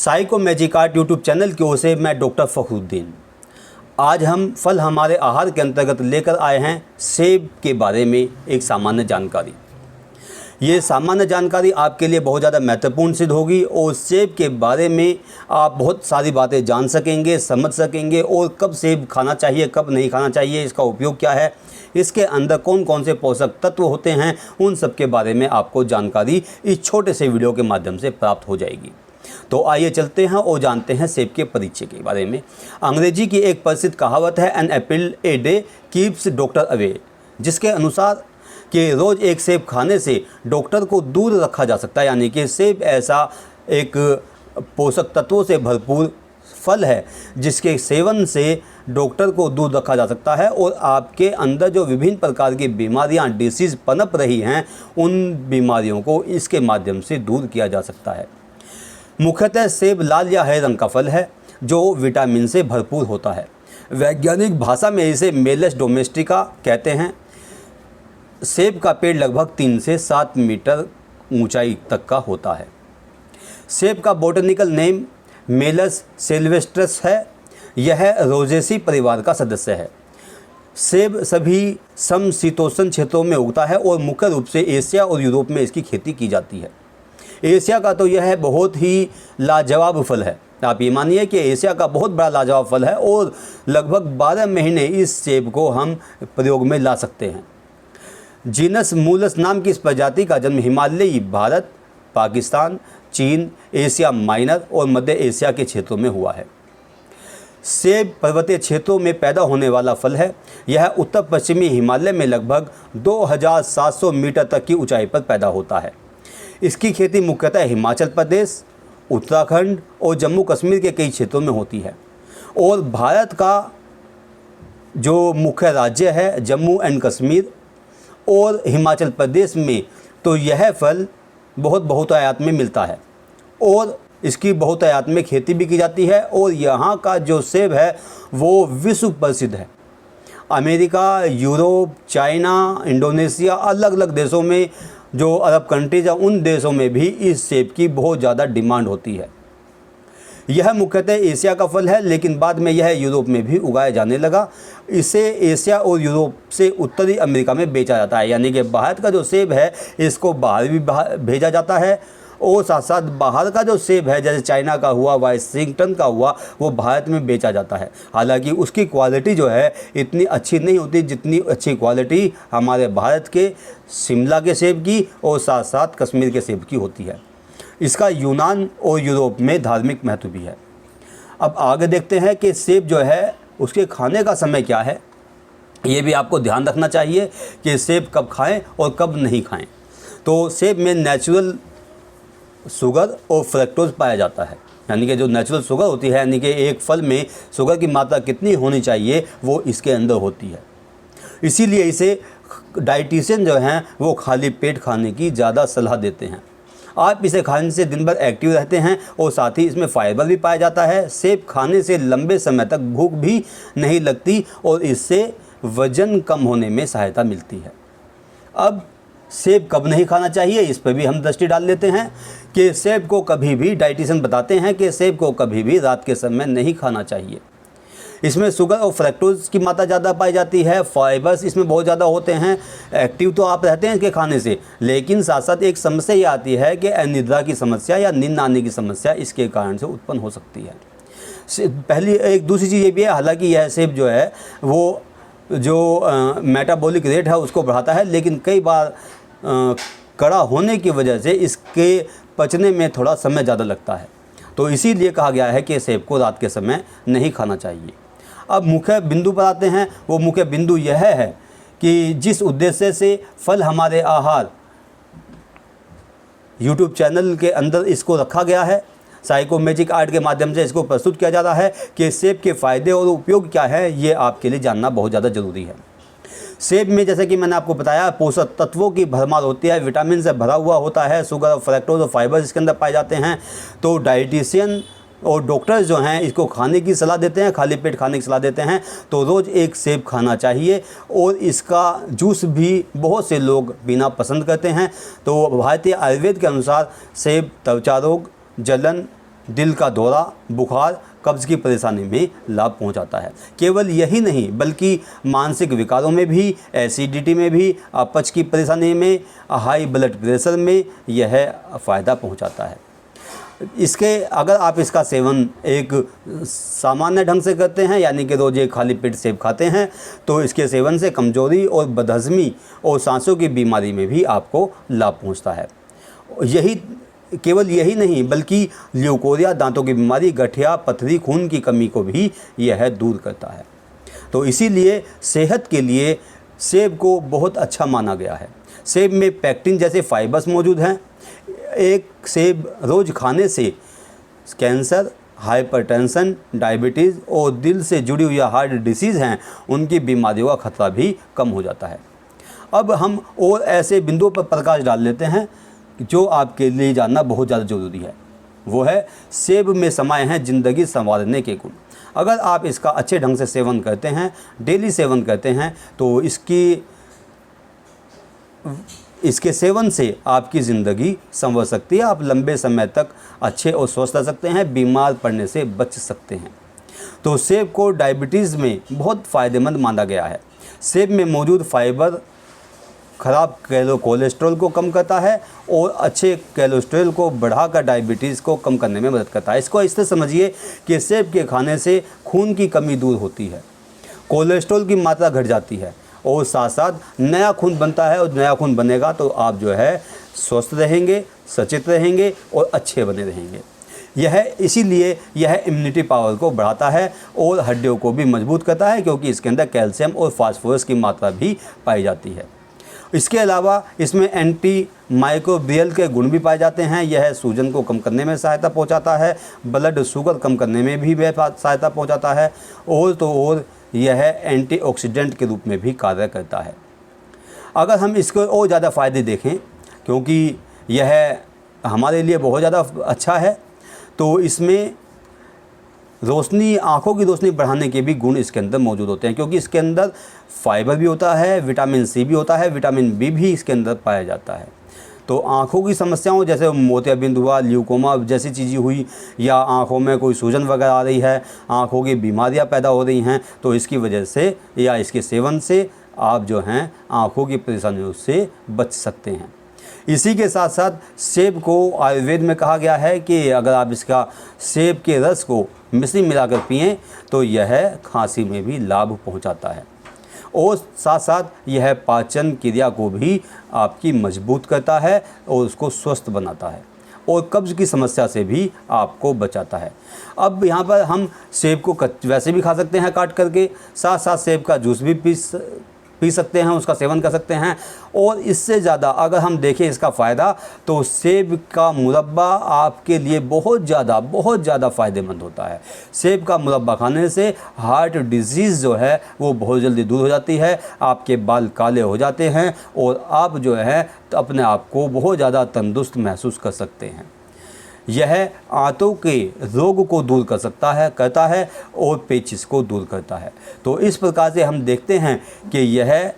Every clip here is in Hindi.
Psycho magic art YouTube channel की ओर से मैं डॉक्टर फ़खरुद्दीन। आज हम फल हमारे आहार के अंतर्गत लेकर आए हैं सेब के बारे में एक सामान्य जानकारी। ये सामान्य जानकारी आपके लिए बहुत ज़्यादा महत्वपूर्ण सिद्ध होगी और सेब के बारे में आप बहुत सारी बातें जान सकेंगे, समझ सकेंगे और कब सेब खाना चाहिए, कब नहीं खाना चाहिए, इसका उपयोग क्या है, इसके अंदर कौन कौन से पोषक तत्व होते हैं, उन सब के बारे में आपको जानकारी इस छोटे से वीडियो के माध्यम से प्राप्त हो जाएगी। तो आइए चलते हैं और जानते हैं सेब के परिचय के बारे में। अंग्रेजी की एक प्रसिद्ध कहावत है an apple a day keeps doctor away, जिसके अनुसार कि रोज़ एक सेब खाने से डॉक्टर को दूर रखा जा सकता है। यानी कि सेब ऐसा एक पोषक तत्वों से भरपूर फल है जिसके सेवन से डॉक्टर को दूर रखा जा सकता है और आपके अंदर जो विभिन्न प्रकार की बीमारियां डिसीज़ पनप रही हैं उन बीमारियों को इसके माध्यम से दूर किया जा सकता है। मुख्यतः सेब लाल या हरे रंग का फल है जो विटामिन से भरपूर होता है। वैज्ञानिक भाषा में इसे मेलस डोमेस्टिका कहते हैं। सेब का पेड़ लगभग 3 से 7 मीटर ऊंचाई तक का होता है। सेब का बॉटनिकल नेम मेलस सिल्वेस्ट्रस है। यह रोजेसी परिवार का सदस्य है। सेब सभी समशीतोष्ण क्षेत्रों में उगता है और मुख्य रूप से एशिया और यूरोप में इसकी खेती की जाती है। एशिया का तो यह बहुत ही लाजवाब फल है। आप ये मानिए कि एशिया का बहुत बड़ा लाजवाब फल है और लगभग 12 महीने इस सेब को हम प्रयोग में ला सकते हैं। जीनस मूलस नाम की इस प्रजाति का जन्म हिमालयी भारत, पाकिस्तान, चीन, एशिया माइनर और मध्य एशिया के क्षेत्रों में हुआ है। सेब पर्वतीय क्षेत्रों में पैदा होने वाला फल है। यह उत्तर पश्चिमी हिमालय में लगभग 2700 मीटर तक की ऊंचाई पर पैदा होता है। इसकी खेती मुख्यतः हिमाचल प्रदेश, उत्तराखंड और जम्मू कश्मीर के कई क्षेत्रों में होती है और भारत का जो मुख्य राज्य है जम्मू एंड कश्मीर और हिमाचल प्रदेश में तो यह फल बहुतायत में मिलता है और इसकी बहुतायत में खेती भी की जाती है और यहाँ का जो सेब है वो विश्व प्रसिद्ध है। अमेरिका, यूरोप, चाइना, इंडोनेशिया, अलग अलग देशों में जो अरब कंट्रीज हैं उन देशों में भी इस सेब की बहुत ज़्यादा डिमांड होती है। यह मुख्यतः एशिया का फल है लेकिन बाद में यह यूरोप में भी उगाया जाने लगा। इसे एशिया और यूरोप से उत्तरी अमेरिका में बेचा जाता है। यानी कि भारत का जो सेब है इसको बाहर भी भेजा जाता है और साथ साथ बाहर का जो सेब है जैसे चाइना का हुआ, वाशिंगटन का हुआ, वो भारत में बेचा जाता है। हालांकि उसकी क्वालिटी जो है इतनी अच्छी नहीं होती जितनी अच्छी क्वालिटी हमारे भारत के शिमला के सेब की और साथ साथ कश्मीर के सेब की होती है। इसका यूनान और यूरोप में धार्मिक महत्व भी है। अब आगे देखते हैं कि सेब जो है उसके खाने का समय क्या है। ये भी आपको ध्यान रखना चाहिए कि सेब कब खाएं और कब नहीं खाएं। तो सेब में नेचुरल शुगर और फ्रक्टोज पाया जाता है। यानी कि जो नेचुरल शुगर होती है, यानी कि एक फल में शुगर की मात्रा कितनी होनी चाहिए वो इसके अंदर होती है। इसीलिए इसे डाइटिशियन जो हैं वो खाली पेट खाने की ज़्यादा सलाह देते हैं। आप इसे खाने से दिन भर एक्टिव रहते हैं और साथ ही इसमें फाइबर भी पाया जाता है। सेब खाने से लंबे समय तक भूख भी नहीं लगती और इससे वज़न कम होने में सहायता मिलती है। अब सेब कब नहीं खाना चाहिए इस पर भी हम दृष्टि डाल लेते हैं कि सेब को कभी भी डाइटिशियन बताते हैं कि सेब को कभी भी रात के समय नहीं खाना चाहिए। इसमें शुगर और फ्रक्टोज की मात्रा ज़्यादा पाई जाती है, फाइबर्स इसमें बहुत ज़्यादा होते हैं। एक्टिव तो आप रहते हैं इसके खाने से, लेकिन साथ साथ एक समस्या ये आती है कि अनिद्रा की समस्या या नींद आने की समस्या इसके कारण से उत्पन्न हो सकती है। पहली एक दूसरी चीज़ ये भी है, हालांकि यह सेब जो है वो जो मेटाबॉलिक रेट है उसको बढ़ाता है, लेकिन कई बार कड़ा होने की वजह से इसके पचने में थोड़ा समय ज़्यादा लगता है। तो इसीलिए कहा गया है कि सेब को रात के समय नहीं खाना चाहिए। अब मुख्य बिंदु पर आते हैं। वो मुख्य बिंदु यह है कि जिस उद्देश्य से फल हमारे आहार यूट्यूब चैनल के अंदर इसको रखा गया है, साइको मैजिक आर्ट के माध्यम से इसको प्रस्तुत किया जा रहा है कि सेब के फ़ायदे और उपयोग क्या है, ये आपके लिए जानना बहुत ज़्यादा ज़रूरी है। सेब में जैसे कि मैंने आपको बताया पोषक तत्वों की भरमार होती है, विटामिन से भरा हुआ होता है, शुगर, फ्रक्टोज और फाइबर्स इसके अंदर पाए जाते हैं। तो डाइटिशियन और डॉक्टर्स जो हैं इसको खाने की सलाह देते हैं, खाली पेट खाने की सलाह देते हैं। तो रोज़ एक सेब खाना चाहिए और इसका जूस भी बहुत से लोग पीना पसंद करते हैं। तो भारतीय आयुर्वेद के अनुसार सेब त्वचा रोग, जलन दिल का दौरा, बुखार, कब्ज़ की परेशानी में लाभ पहुंचाता है। केवल यही नहीं बल्कि मानसिक विकारों में भी, एसिडिटी में भी, अपच की परेशानी में, हाई ब्लड प्रेशर में यह फ़ायदा पहुंचाता है। इसके अगर आप इसका सेवन एक सामान्य ढंग से करते हैं, यानी कि रोज़ एक खाली पेट सेब खाते हैं, तो इसके सेवन से कमजोरी और बदहज़मी और सांसों की बीमारी में भी आपको लाभ पहुंचता है। केवल यही नहीं बल्कि ल्यूकोरिया, दांतों की बीमारी, गठिया, पथरी, खून की कमी को भी यह दूर करता है। तो इसीलिए सेहत के लिए सेब को बहुत अच्छा माना गया है। सेब में पेक्टिन जैसे फाइबर्स मौजूद हैं। एक सेब रोज़ खाने से कैंसर, हाइपरटेंशन, डायबिटीज़ और दिल से जुड़ी हुई हार्ट डिसीज़ हैं, उनकी बीमारियों का खतरा भी कम हो जाता है। अब हम और ऐसे बिंदुओं पर प्रकाश डाल लेते हैं जो आपके लिए जानना बहुत ज़्यादा ज़रूरी है। वो है सेब में समाये हैं ज़िंदगी संवारने के गुण। अगर आप इसका अच्छे ढंग से सेवन करते हैं, डेली सेवन करते हैं, तो इसके सेवन से आपकी ज़िंदगी संवर सकती है। आप लंबे समय तक अच्छे और स्वस्थ रह सकते हैं, बीमार पड़ने से बच सकते हैं। तो सेब को डायबिटीज़ में बहुत फ़ायदेमंद माना गया है। सेब में मौजूद फाइबर खराब कोलेस्ट्रॉल को कम करता है और अच्छे कोलेस्ट्रॉल को बढ़ाकर डायबिटीज़ को कम करने में मदद करता है। इसको इस तरह समझिए कि सेब के खाने से खून की कमी दूर होती है, कोलेस्ट्रॉल की मात्रा घट जाती है और साथ साथ नया खून बनता है। और नया खून बनेगा तो आप जो है स्वस्थ रहेंगे, सचेत रहेंगे और अच्छे बने रहेंगे। इसीलिए यह इम्यूनिटी पावर को बढ़ाता है और हड्डियों को भी मजबूत करता है, क्योंकि इसके अंदर कैल्शियम और फास्फोरस की मात्रा भी पाई जाती है। इसके अलावा इसमें एंटी माइक्रोबियल के गुण भी पाए जाते हैं। यह सूजन को कम करने में सहायता पहुंचाता है, ब्लड शुगर कम करने में भी सहायता पहुंचाता है और यह एंटीऑक्सीडेंट के रूप में भी कार्य करता है। अगर हम इसको और ज़्यादा फ़ायदे देखें, क्योंकि यह हमारे लिए बहुत ज़्यादा अच्छा है, तो इसमें आँखों की रोशनी बढ़ाने के भी गुण इसके अंदर मौजूद होते हैं, क्योंकि इसके अंदर फाइबर भी होता है, विटामिन सी भी होता है, विटामिन बी भी इसके अंदर पाया जाता है। तो आँखों की समस्याओं जैसे मोतियाबिंद हुआ, ल्यूकोमा जैसी चीज़ें हुई, या आँखों में कोई सूजन वगैरह आ रही है, आँखों की बीमारियां पैदा हो रही हैं, तो इसकी वजह से या इसके सेवन से आप जो हैं आँखों की परेशानियों से बच सकते हैं। इसी के साथ साथ सेब को आयुर्वेद में कहा गया है कि अगर आप इसका सेब के रस को मिश्री मिलाकर पिएं तो यह खांसी में भी लाभ पहुंचाता है और साथ साथ यह पाचन क्रिया को भी आपकी मजबूत करता है और उसको स्वस्थ बनाता है और कब्ज़ की समस्या से भी आपको बचाता है। अब यहाँ पर हम सेब को वैसे भी खा सकते हैं काट करके, साथ साथ सेब का जूस भी पी सकते हैं, उसका सेवन कर सकते हैं। और इससे ज़्यादा अगर हम देखें इसका फ़ायदा, तो सेब का मुरब्बा आपके लिए बहुत ज़्यादा फ़ायदेमंद होता है। सेब का मुरब्बा खाने से हार्ट डिजीज़ जो है वो बहुत जल्दी दूर हो जाती है, आपके बाल काले हो जाते हैं और आप जो है तो अपने आप को बहुत ज़्यादा तंदुरुस्त महसूस कर सकते हैं। यह आंतों के रोग को दूर करता है और पेचिश को दूर करता है। तो इस प्रकार से हम देखते हैं कि यह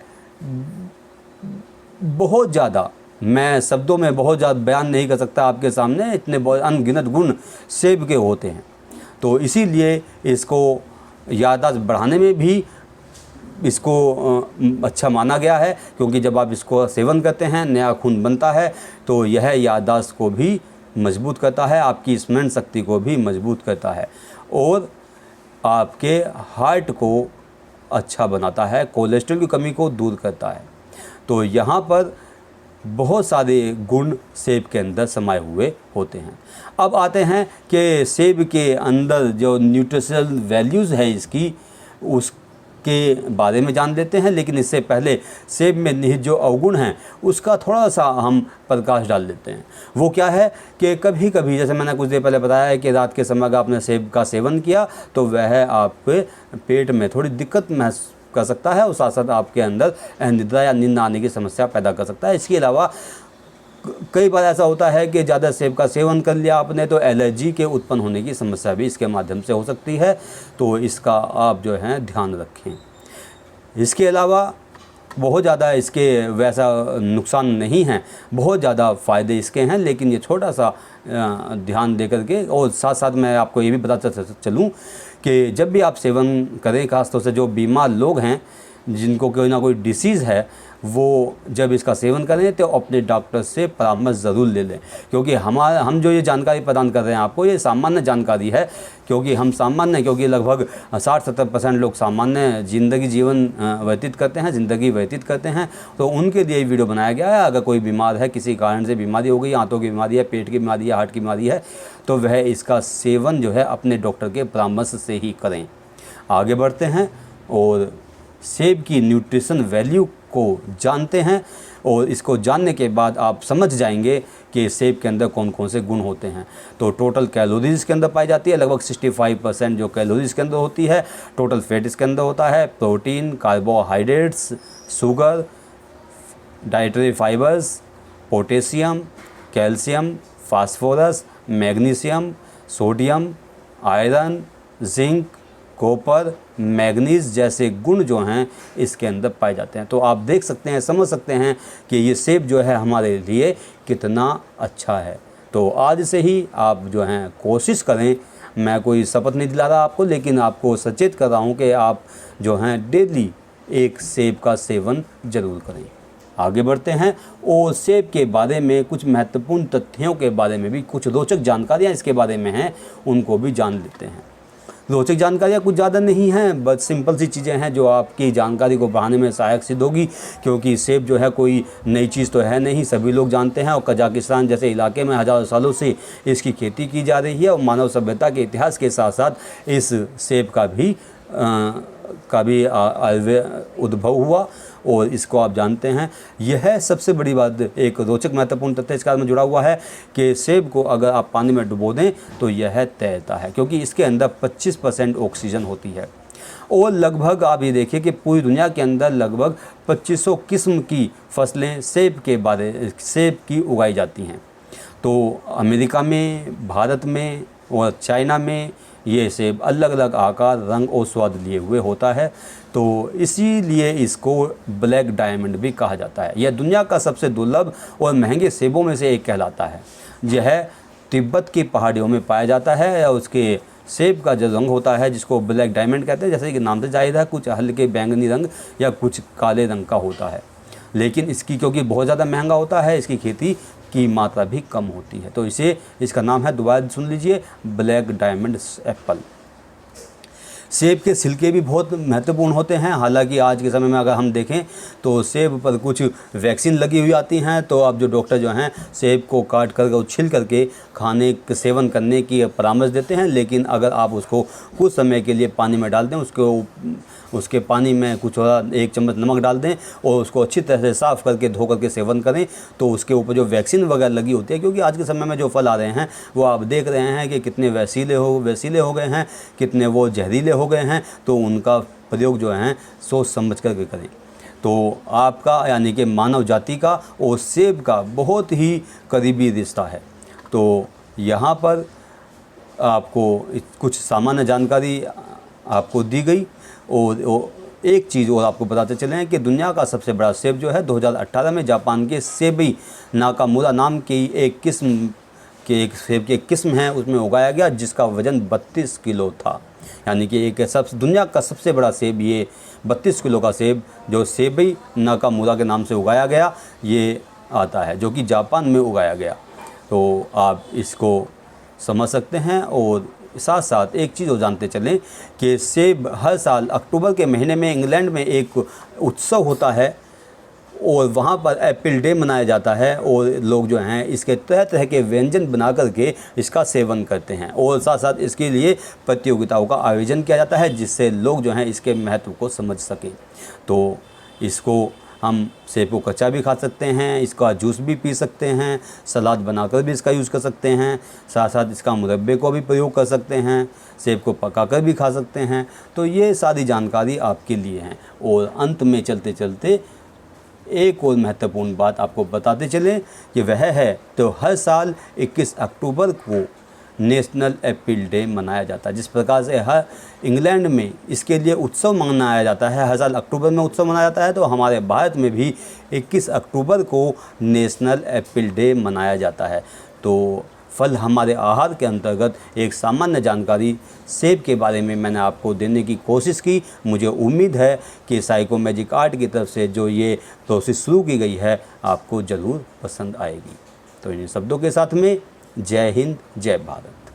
बहुत ज़्यादा, मैं शब्दों में बहुत ज़्यादा बयान नहीं कर सकता आपके सामने, इतने अनगिनत गुण सेब के होते हैं। तो इसीलिए इसको याददाश्त बढ़ाने में भी इसको अच्छा माना गया है, क्योंकि जब आप इसको सेवन करते हैं नया खून बनता है, तो यह याददाश्त को भी मजबूत करता है, आपकी स्मरण शक्ति को भी मजबूत करता है और आपके हार्ट को अच्छा बनाता है, कोलेस्ट्रॉल की कमी को दूर करता है। तो यहाँ पर बहुत सारे गुण सेब के अंदर समाये हुए होते हैं। अब आते हैं कि सेब के अंदर जो न्यूट्रिशनल वैल्यूज़ है इसकी, उसके बारे में जान लेते हैं। लेकिन इससे पहले सेब में निहित जो अवगुण हैं उसका थोड़ा सा हम प्रकाश डाल देते हैं। वो क्या है कि कभी कभी, जैसे मैंने कुछ देर पहले बताया है कि रात के समय अगर आपने सेब का सेवन किया तो वह आपके पेट में थोड़ी दिक्कत महसूस कर सकता है और साथ साथ आपके अंदर अनिद्रा या नींद आने की समस्या पैदा कर सकता है। इसके अलावा कई बार ऐसा होता है कि ज़्यादा सेब का सेवन कर लिया आपने तो एलर्जी के उत्पन्न होने की समस्या भी इसके माध्यम से हो सकती है, तो इसका आप जो है ध्यान रखें। इसके अलावा बहुत ज़्यादा इसके वैसा नुकसान नहीं है, बहुत ज़्यादा फ़ायदे इसके हैं, लेकिन ये छोटा सा ध्यान दे करके। और साथ साथ मैं आपको ये भी बताता चलूँ कि जब भी आप सेवन करें, ख़ासतौर से जो बीमार लोग हैं जिनको कोई ना कोई डिसीज़ है, वो जब इसका सेवन करें तो अपने डॉक्टर से परामर्श ज़रूर ले लें, क्योंकि हम जो ये जानकारी प्रदान कर रहे हैं आपको, ये सामान्य जानकारी है। क्योंकि लगभग 60-70% लोग सामान्य जीवन व्यतीत करते हैं, तो उनके लिए वीडियो बनाया गया है। अगर कोई बीमार है, किसी कारण से बीमारी हो गई, आंतों की बीमारी है, पेट की बीमारी है, हार्ट की बीमारी है, तो वह इसका सेवन जो है अपने डॉक्टर के परामर्श से ही करें। आगे बढ़ते हैं और सेब की न्यूट्रिशन वैल्यू को जानते हैं, और इसको जानने के बाद आप समझ जाएंगे कि सेब के अंदर कौन कौन से गुण होते हैं। तो टोटल कैलोरीज के अंदर पाई जाती है, लगभग 65% जो कैलोरीज के अंदर होती है। टोटल फैट इसके अंदर होता है, protein, carbohydrates, sugar, dietary fibres, potassium, calcium, phosphorus, magnesium, sodium, iron, zinc, copper, manganese जैसे गुण जो हैं इसके अंदर पाए जाते हैं। तो आप देख सकते हैं, समझ सकते हैं कि ये सेब जो है हमारे लिए कितना अच्छा है। तो आज से ही आप जो हैं कोशिश करें, मैं कोई शपथ नहीं दिला रहा आपको, लेकिन आपको सचेत कर रहा हूँ कि आप जो हैं डेली एक सेब का सेवन ज़रूर करें। आगे बढ़ते हैं और सेब के बारे में कुछ महत्वपूर्ण तथ्यों के बारे में भी, कुछ रोचक जानकारियाँ इसके बारे में हैं, उनको भी जान लेते हैं। रोचक जानकारियाँ कुछ ज़्यादा नहीं हैं, बस सिंपल सी चीज़ें हैं जो आपकी जानकारी को बढ़ाने में सहायक सिद्ध होगी, क्योंकि सेब जो है कोई नई चीज़ तो है नहीं, सभी लोग जानते हैं। और कजाकिस्तान जैसे इलाके में हज़ारों सालों से इसकी खेती की जा रही है, और मानव सभ्यता के इतिहास के साथ साथ इस सेब का भी उद्भव हुआ, और इसको आप जानते हैं। यह सबसे बड़ी बात, एक रोचक महत्वपूर्ण तथ्य इसके साथ में जुड़ा हुआ है कि सेब को अगर आप पानी में डुबो दें तो यह तैरता है, क्योंकि इसके अंदर 25% ऑक्सीजन होती है। और लगभग आप ये देखिए कि पूरी दुनिया के अंदर लगभग 2500 किस्म की फसलें सेब की उगाई जाती हैं। तो अमेरिका में, भारत में और चाइना में ये सेब अलग अलग आकार, रंग और स्वाद लिए हुए होता है। तो इसीलिए इसको ब्लैक डायमंड भी कहा जाता है। यह दुनिया का सबसे दुर्लभ और महंगे सेबों में से एक कहलाता है। यह तिब्बत की पहाड़ियों में पाया जाता है, और उसके सेब का जो रंग होता है जिसको ब्लैक डायमंड कहते हैं, जैसे कि नाम से जाहिर है, कुछ हल्के बैंगनी रंग या कुछ काले रंग का होता है। लेकिन इसकी क्योंकि बहुत ज़्यादा महंगा होता है, इसकी खेती की मात्रा भी कम होती है, तो इसका नाम है, दोबारा सुन लीजिए, ब्लैक डायमंड एप्पल। सेब के छिलके भी बहुत महत्वपूर्ण होते हैं। हालांकि आज के समय में अगर हम देखें तो सेब पर कुछ वैक्सीन लगी हुई आती हैं, तो अब जो डॉक्टर जो हैं सेब को काट कर और छिल करके सेवन करने की परामर्श देते हैं। लेकिन अगर आप उसको कुछ समय के लिए पानी में डाल दें, उसके पानी में कुछ 1 चम्मच नमक डाल दें और उसको अच्छी तरह से साफ़ करके धो करके सेवन करें, तो उसके ऊपर जो वैक्सीन वगैरह लगी होती है, क्योंकि आज के समय में जो फल आ रहे हैं वो आप देख रहे हैं कि कितने वैसीले हो गए हैं, कितने वो जहरीले हो गए हैं, तो उनका प्रयोग जो है सोच समझ करके करें। तो आपका यानी कि मानव जाति का और सेब का बहुत ही करीबी रिश्ता है। तो यहाँ पर आपको कुछ सामान्य जानकारी आपको दी गई, और एक चीज़ और आपको बताते चले हैं कि दुनिया का सबसे बड़ा सेब जो है 2018 में जापान के सेबी नाकामुरा नाम की एक सेब की एक किस्म है, उसमें उगाया गया, जिसका वज़न 32 किलो था। यानी कि दुनिया का सबसे बड़ा सेब, ये 32 किलो का सेब जो सेबी नाकामुरा के नाम से उगाया गया, ये आता है, जो कि जापान में उगाया गया। तो आप इसको समझ सकते हैं। और साथ साथ एक चीज़ और जानते चलें कि सेब हर साल अक्टूबर के महीने में इंग्लैंड में एक उत्सव होता है, और वहाँ पर एप्पल डे मनाया जाता है, और लोग जो हैं इसके तरह तरह के व्यंजन बना करके इसका सेवन करते हैं, और साथ साथ इसके लिए प्रतियोगिताओं का आयोजन किया जाता है, जिससे लोग जो हैं इसके महत्व को समझ सकें। तो इसको हम सेब को कच्चा भी खा सकते हैं, इसका जूस भी पी सकते हैं, सलाद बनाकर भी इसका यूज़ कर सकते हैं, साथ साथ इसका मुरब्बे को भी प्रयोग कर सकते हैं, सेब को पकाकर भी खा सकते हैं। तो ये सारी जानकारी आपके लिए हैं। और अंत में चलते चलते एक और महत्वपूर्ण बात आपको बताते चलें कि वह है, तो हर साल 21 अक्टूबर को नेशनल एप्पल डे मनाया जाता है। जिस प्रकार से हर इंग्लैंड में इसके लिए उत्सव मनाया जाता है, हर साल अक्टूबर में उत्सव मनाया जाता है, तो हमारे भारत में भी 21 अक्टूबर को नेशनल एप्पल डे मनाया जाता है। तो फल हमारे आहार के अंतर्गत एक सामान्य जानकारी सेब के बारे में मैंने आपको देने की कोशिश की। मुझे उम्मीद है कि साइको मैजिक आर्ट की तरफ से जो ये प्रोसेस शुरू की गई है आपको ज़रूर पसंद आएगी। तो इन शब्दों के साथ में जय हिंद, जय भारत।